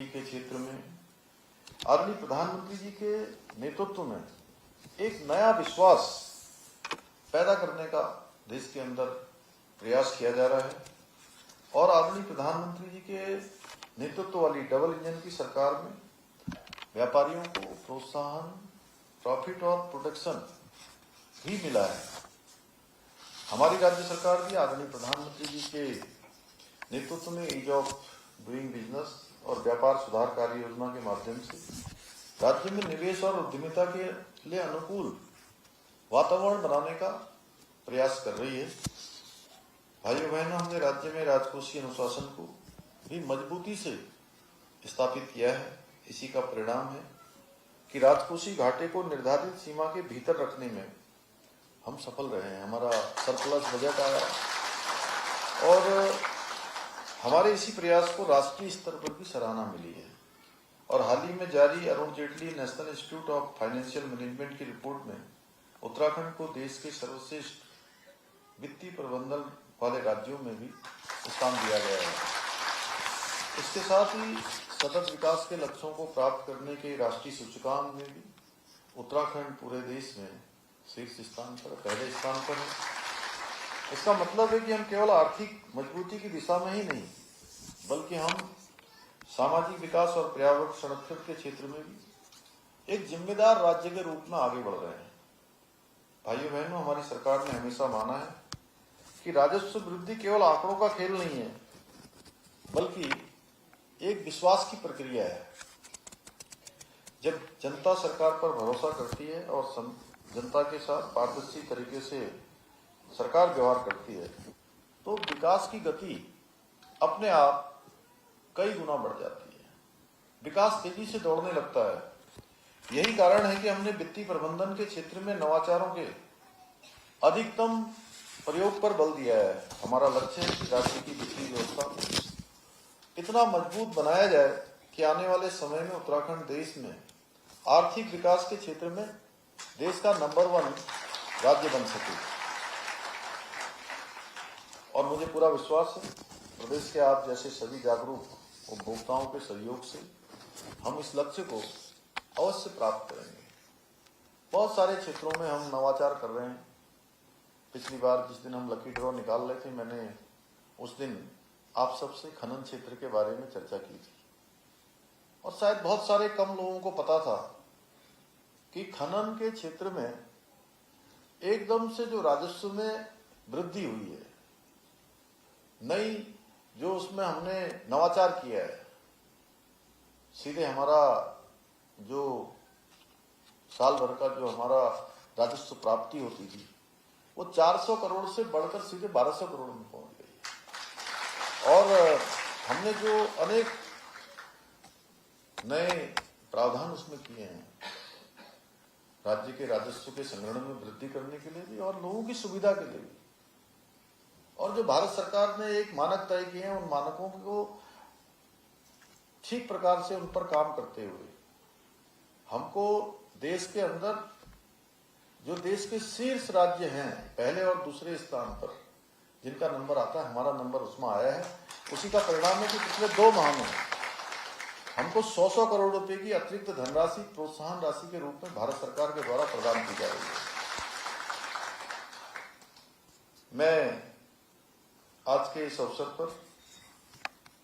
के क्षेत्र में आदरणीय प्रधानमंत्री जी के नेतृत्व में एक नया विश्वास पैदा करने का देश के अंदर प्रयास किया जा रहा है और आदरणीय प्रधानमंत्री जी के नेतृत्व वाली डबल इंजन की सरकार में व्यापारियों को प्रोत्साहन, प्रॉफिट और प्रोटेक्शन भी मिला है। हमारी राज्य सरकार भी आदरणीय प्रधानमंत्री जी के नेतृत्व में ईज ऑफ डूइंग बिजनेस और व्यापार सुधार कार्य योजना के माध्यम से राज्य में निवेश और उद्यमिता के लिए अनुकूल वातावरण बनाने का प्रयास कर रही है। भाइयों बहनों, हमने राज्य में राजकोषीय अनुशासन को भी मजबूती से स्थापित किया है। इसी का परिणाम है कि राजकोषीय घाटे को निर्धारित सीमा के भीतर रखने में हम सफल रहे हैं। हमारा सरप्लस बजट आया और हमारे इसी प्रयास को राष्ट्रीय स्तर पर भी सराहना मिली है। और हाल ही में जारी Arun Jaitley national institute of financial management की रिपोर्ट में उत्तराखंड को देश के सर्वश्रेष्ठ वित्तीय प्रबंधन वाले राज्यों में भी स्थान दिया गया है। इसके साथ ही सतत विकास के लक्ष्यों को प्राप्त करने के राष्ट्रीय सूचकांक में भी उत्तराखंड पूरे देश में शीर्ष स्थान पर, पहले स्थान पर है। इसका मतलब है कि हम केवल आर्थिक मजबूती की दिशा में ही नहीं, बल्कि हम सामाजिक विकास और पर्यावरण संरक्षण के क्षेत्र में भी एक जिम्मेदार राज्य के रूप में आगे बढ़ रहे हैं। भाइयों बहनों, हमारी सरकार ने हमेशा माना है कि राजस्व वृद्धि केवल आंकड़ों का खेल नहीं है, बल्कि एक विश्वास की प्रक्रिया है। जब जनता सरकार पर भरोसा करती है और जनता के साथ पारदर्शी तरीके से सरकार व्यवहार करती है, तो विकास की गति अपने आप कई गुना बढ़ जाती है। विकास तेजी से दौड़ने लगता है। यही कारण है कि हमने वित्तीय प्रबंधन के क्षेत्र में नवाचारों के अधिकतम प्रयोग पर बल दिया है। हमारा लक्ष्य है कि राज्य की वित्तीय व्यवस्था को इतना मजबूत बनाया जाए कि आने वाले समय में उत्तराखंड देश में आर्थिक विकास के क्षेत्र में देश का नंबर 1 राज्य बन सके। और मुझे पूरा विश्वास है प्रदेश के आप जैसे सभी जागरूक उपभोक्ताओं के सहयोग से हम इस लक्ष्य को अवश्य प्राप्त करेंगे। बहुत सारे क्षेत्रों में हम नवाचार कर रहे हैं। पिछली बार जिस दिन हम लकी ड्रॉ निकाल रहे थे, मैंने उस दिन आप सबसे खनन क्षेत्र के बारे में चर्चा की थी और शायद बहुत सारे कम लोगों को पता था कि खनन के क्षेत्र में एकदम से जो राजस्व में वृद्धि हुई है, नई जो उसमें हमने नवाचार किया है, सीधे हमारा जो साल भर का जो हमारा राजस्व प्राप्ति होती थी वो 400 करोड़ से बढ़कर सीधे 1200 करोड़ में पहुंच गई है। और हमने जो अनेक नए प्रावधान उसमें किए हैं राज्य के राजस्व के संग्रहण में वृद्धि करने के लिए भी और लोगों की सुविधा के लिए भी। और जो भारत सरकार ने एक मानक तय किए हैं, उन मानकों को ठीक प्रकार से उन पर काम करते हुए हमको देश के अंदर जो देश के शीर्ष राज्य हैं, पहले और दूसरे स्थान पर जिनका नंबर आता है, हमारा नंबर उसमें आया है। उसी का परिणाम है कि पिछले 2 माह में हमको 100 करोड़ रुपए की अतिरिक्त धनराशि प्रोत्साहन राशि के रूप में भारत सरकार के द्वारा प्रदान की जा रही है। मैं आज के इस अवसर पर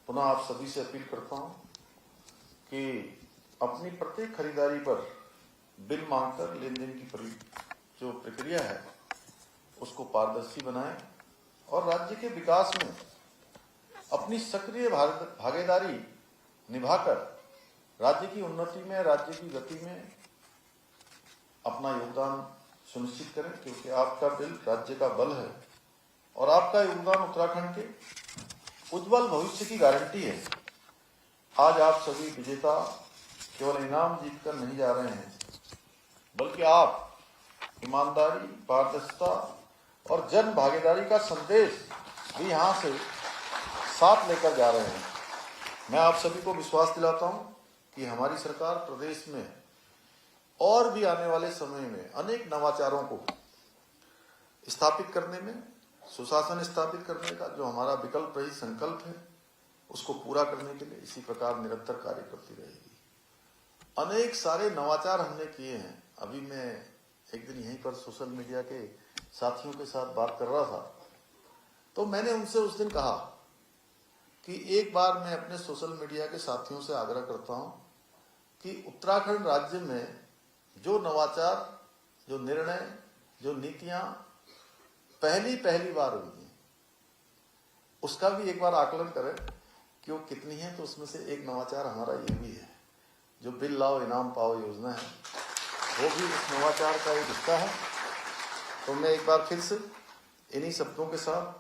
पुनः आप सभी से अपील करता हूं कि अपनी प्रत्येक खरीदारी पर बिल मांगकर लेन देन की जो प्रक्रिया है उसको पारदर्शी बनाएं और राज्य के विकास में अपनी सक्रिय भागीदारी निभाकर राज्य की उन्नति में, राज्य की गति में अपना योगदान सुनिश्चित करें, क्योंकि आपका बिल राज्य का बल है और आपका योगदान उत्तराखंड के उज्जवल भविष्य की गारंटी है। आज आप सभी विजेता केवल इनाम जीतकर नहीं जा रहे हैं, बल्कि आप ईमानदारी, पारदर्शिता और जन भागीदारी का संदेश भी यहां से साथ लेकर जा रहे हैं। मैं आप सभी को विश्वास दिलाता हूं कि हमारी सरकार प्रदेश में और भी आने वाले समय में अनेक नवाचारों को स्थापित करने में, सुशासन स्थापित करने का जो हमारा विकल्प रही संकल्प है, उसको पूरा करने के लिए इसी प्रकार निरंतर कार्य करती रहेगी। अनेक सारे नवाचार हमने किए हैं। अभी मैं एक दिन यहीं पर सोशल मीडिया के साथियों के साथ बात कर रहा था, तो मैंने उनसे उस दिन कहा कि एक बार मैं अपने सोशल मीडिया के साथियों से आग्रह करता हूं कि उत्तराखंड राज्य में जो नवाचार, जो निर्णय, जो नीतियां पहली बार हुई हैं, उसका भी एक बार आकलन करें कि वो कितनी है। तो उसमें से एक नवाचार हमारा ये भी है, जो बिल लाओ इनाम पाओ योजना है, वो भी इस नवाचार का एक हिस्सा है। तो मैं एक बार फिर से इन्हीं शब्दों के साथ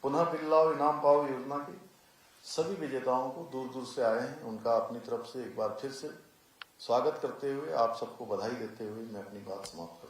पुनः बिल लाओ इनाम पाओ योजना के सभी विजेताओं को, दूर दूर से आए हैं, उनका अपनी तरफ से एक बार फिर से स्वागत करते हुए, आप सबको बधाई देते हुए मैं अपनी बात समाप्त करता हूं।